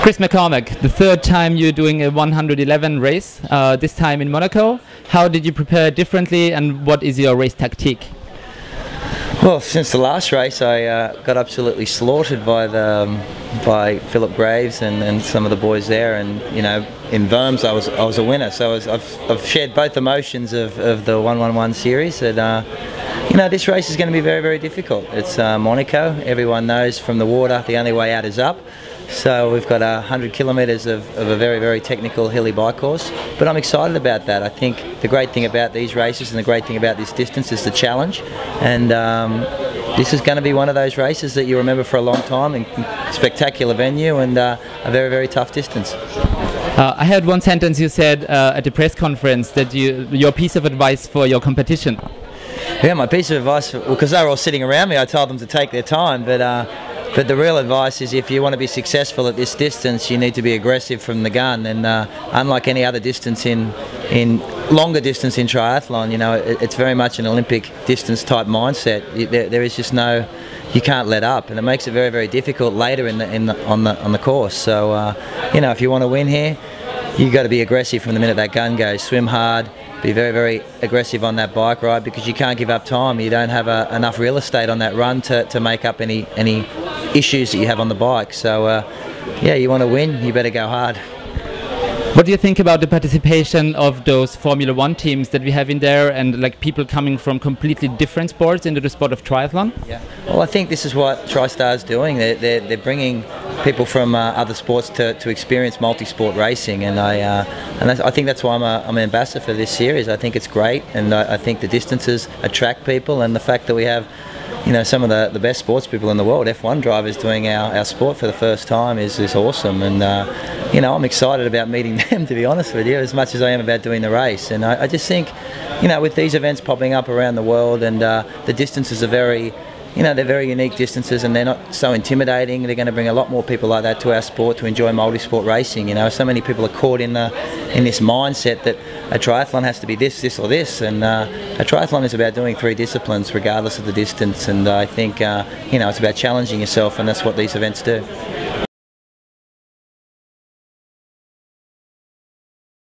Chris McCormack, the third time you're doing a 111 race, this time in Monaco. How did you prepare differently, and what is your race tactique? Well, since the last race, I got absolutely slaughtered by Philip Graves and some of the boys there, and you know, in Worms I was a winner. So I've shared both emotions of the 111 series, and you know, this race is going to be very, very difficult. It's Monaco. Everyone knows from the water the only way out is up. So we've got 100 kilometres of a very, very technical hilly bike course, but I'm excited about that. I think the great thing about these races and the great thing about this distance is the challenge, and this is going to be one of those races that you remember for a long time, in spectacular venue and a very, very tough distance. I heard one sentence you said at the press conference, that your piece of advice for your competition. Yeah, my piece of advice, because they were all sitting around me, I told them to take their time, but the real advice is, if you want to be successful at this distance, you need to be aggressive from the gun. And unlike any other distance in longer distance in triathlon, you know, it's very much an Olympic distance type mindset. There is just no, you can't let up, and it makes it very, very difficult later on the course. So you know, if you want to win here, you got to be aggressive from the minute that gun goes. Swim hard. Be very, very aggressive on that bike ride, because you can't give up time. You don't have enough real estate on that run to make up any issues that you have on the bike. So yeah, you want to win, you better go hard. What do you think about the participation of those Formula 1 teams that we have in there, and like people coming from completely different sports into the sport of triathlon? Yeah. Well, I think this is what TriStar's doing. They're bringing people from other sports to experience multi-sport racing, and I think that's why I'm an ambassador for this series. I think it's great, and I think the distances attract people, and the fact that we have, you know, some of the best sports people in the world, F1 drivers, doing our sport for the first time is awesome. And you know, I'm excited about meeting them, to be honest with you, as much as I am about doing the race. And I just think, you know, with these events popping up around the world, and the distances are very, you know, they're very unique distances, and they're not so intimidating. They're going to bring a lot more people like that to our sport to enjoy multi-sport racing. You know, so many people are caught in this mindset that a triathlon has to be this or this, and a triathlon is about doing 3 disciplines regardless of the distance. And I think you know, it's about challenging yourself, and that's what these events do.